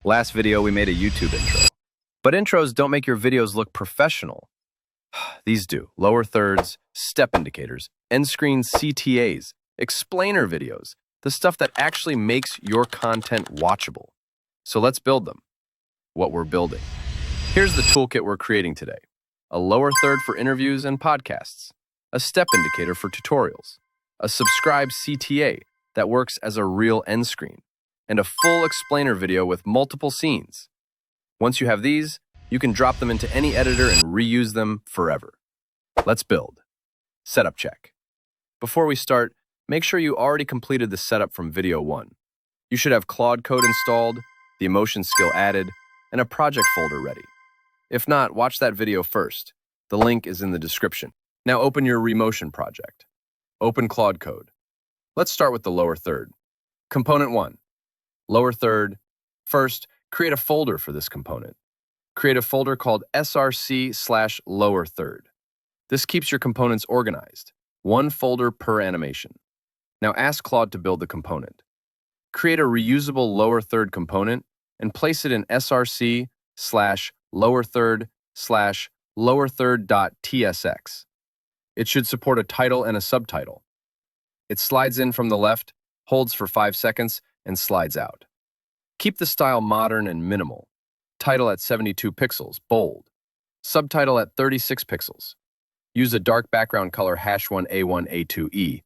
Last video, we made a YouTube intro. But intros don't make your videos look professional. These do. Lower thirds, step indicators, end screen CTAs, explainer videos, the stuff that actually makes your content watchable. So let's build them. What we're building. Here's the toolkit we're creating today. A lower third for interviews and podcasts, a step indicator for tutorials, a subscribe CTA that works as a real end screen, and a full explainer video with multiple scenes. Once you have these, you can drop them into any editor and reuse them forever. Let's build. Setup check. Before we start, make sure you already completed the setup from video 1. You should have Claude Code installed, the Emotion skill added, and a project folder ready. If not, watch that video first. The link is in the description. Now open your Remotion project. Open Claude Code. Let's start with the lower third. Component 1. Lower third. First, create a folder for this component. Create a folder called src/lower third. This keeps your components organized, one folder per animation. Now ask Claude to build the component. Create a reusable lower third component and place it in src/lower third/lower third.tsx. It should support a title and a subtitle. It slides in from the left, holds for 5 seconds, and slides out. Keep the style modern and minimal. Title at 72 pixels, bold. Subtitle at 36 pixels. Use a dark background color #1A1A2E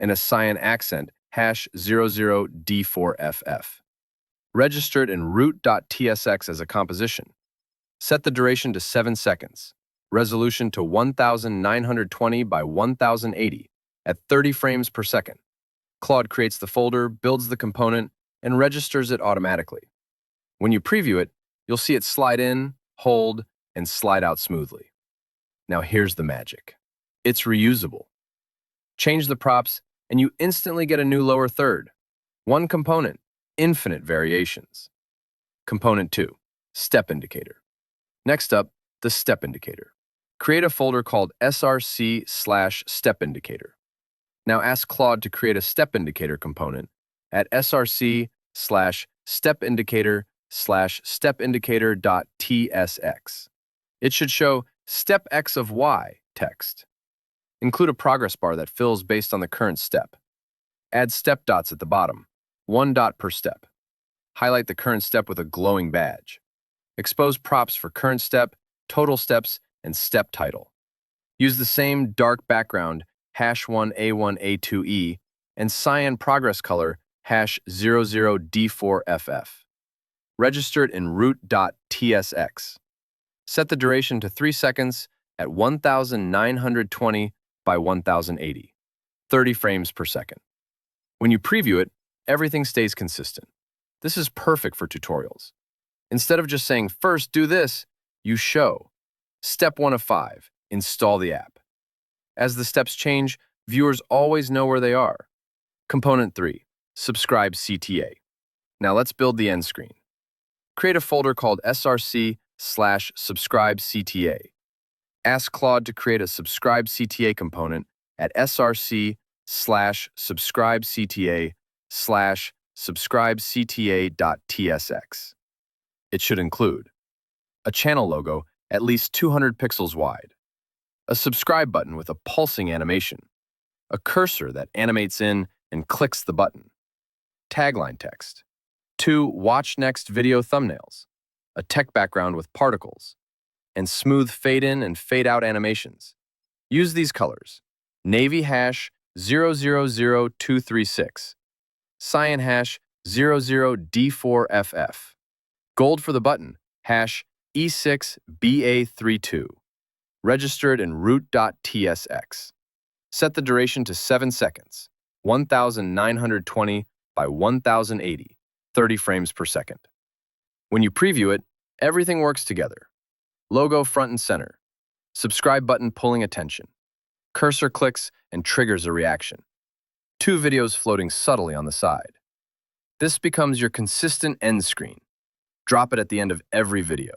and a cyan accent #00D4FF. Register it in root.tsx as a composition. Set the duration to 7 seconds. Resolution to 1920 by 1080 at 30 frames per second. Claude creates the folder, builds the component, and registers it automatically. When you preview it, you'll see it slide in, hold, and slide out smoothly. Now here's the magic. It's reusable. Change the props, and you instantly get a new lower third. One component, infinite variations. Component 2, step indicator. Next up, the step indicator. Create a folder called src/step indicator. Now ask Claude to create a step indicator component at src/step indicator/step indicator.tsx. It should show step x of y text. Include a progress bar that fills based on the current step. Add step dots at the bottom, 1 dot per step. Highlight the current step with a glowing badge. Expose props for current step, total steps, and step title. Use the same dark background #1A1A2E and cyan progress color #00D4FF. Register it in root.tsx. Set the duration to 3 seconds at 1920 by 1080, 30 frames per second. When you preview it, everything stays consistent. This is perfect for tutorials. Instead of just saying, first do this, you show. Step 1 of 5, install the app. As the steps change, viewers always know where they are. Component 3, subscribe CTA. Now let's build the end screen. Create a folder called src/subscribe CTA. Ask Claude to create a subscribe CTA component at src/subscribe CTA/subscribe CTA.tsx. It should include a channel logo at least 200 pixels wide, a subscribe button with a pulsing animation, a cursor that animates in and clicks the button, tagline text, 2 watch next video thumbnails, a tech background with particles, and smooth fade-in and fade-out animations. Use these colors: navy #000236, cyan #00D4FF, gold for the button #E6BA32. Register it in root.tsx. Set the duration to 7 seconds, 1920 by 1080, 30 frames per second. When you preview it, everything works together. Logo front and center. Subscribe button pulling attention. Cursor clicks and triggers a reaction. 2 videos floating subtly on the side. This becomes your consistent end screen. Drop it at the end of every video.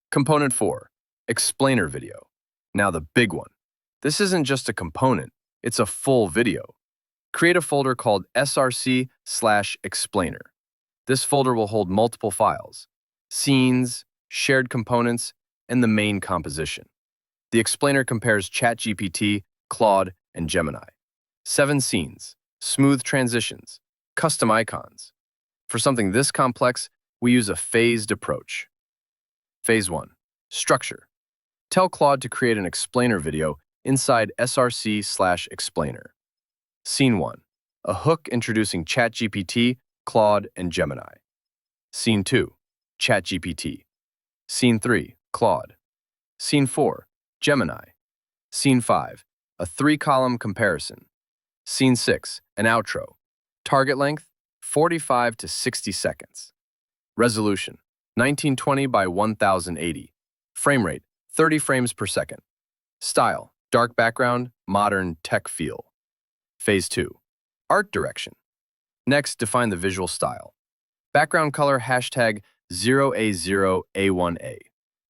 Component 4, explainer video. Now the big one. This isn't just a component, it's a full video. Create a folder called src/explainer. This folder will hold multiple files: scenes, shared components, and the main composition. The explainer compares ChatGPT, Claude, and Gemini. 7 scenes, smooth transitions, custom icons. For something this complex, we use a phased approach. Phase 1. Structure. Tell Claude to create an explainer video inside src/explainer. Scene 1. A hook introducing ChatGPT, Claude, and Gemini. Scene 2. ChatGPT. Scene 3. Claude. Scene 4. Gemini. Scene 5. A 3-column comparison. Scene 6. An outro. Target length, 45 to 60 seconds. Resolution, 1920 by 1080. Frame rate, 30 frames per second. Style, dark background, modern tech feel. Phase 2. Art direction. Next, define the visual style. Background color hashtag 0A0A1A.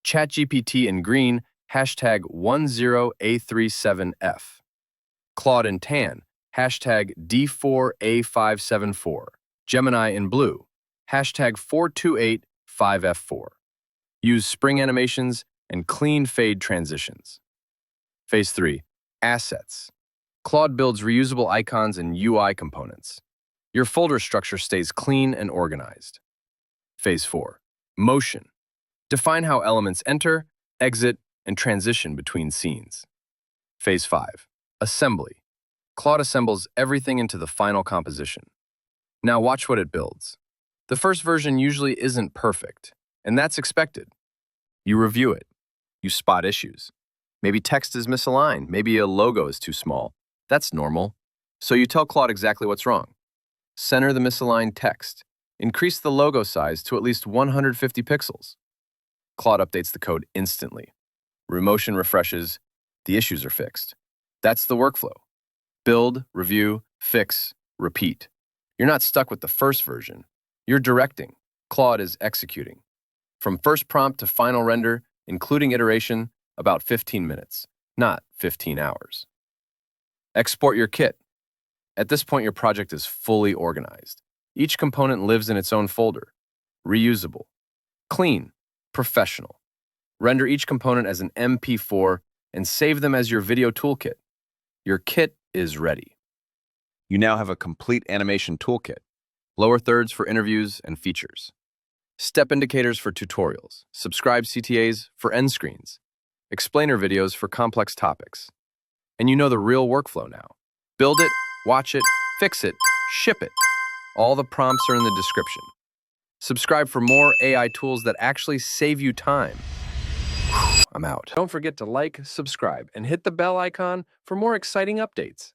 ChatGPT in green hashtag 10A37F. Claude in tan hashtag D4A574. Gemini in blue hashtag 4285F4. Use spring animations and clean fade transitions. Phase 3. Assets. Claude builds reusable icons and UI components. Your folder structure stays clean and organized. Phase 4. Motion. Define how elements enter, exit, and transition between scenes. Phase 5. Assembly. Claude assembles everything into the final composition. Now watch what it builds. The first version usually isn't perfect, and that's expected. You review it. You spot issues. Maybe text is misaligned, maybe a logo is too small. That's normal. So you tell Claude exactly what's wrong. Center the misaligned text. Increase the logo size to at least 150 pixels. Claude updates the code instantly. Remotion refreshes. The issues are fixed. That's the workflow. Build, review, fix, repeat. You're not stuck with the first version. You're directing. Claude is executing. From first prompt to final render, including iteration, about 15 minutes, not 15 hours. Export your kit. At this point, your project is fully organized. Each component lives in its own folder. Reusable. Clean. Professional. Render each component as an MP4 and save them as your video toolkit. Your kit is ready. You now have a complete animation toolkit. Lower thirds for interviews and features. Step indicators for tutorials. Subscribe CTAs for end screens. Explainer videos for complex topics. And you know the real workflow now. Build it, watch it, fix it, ship it. All the prompts are in the description. Subscribe for more AI tools that actually save you time. I'm out. Don't forget to like, subscribe, and hit the bell icon for more exciting updates.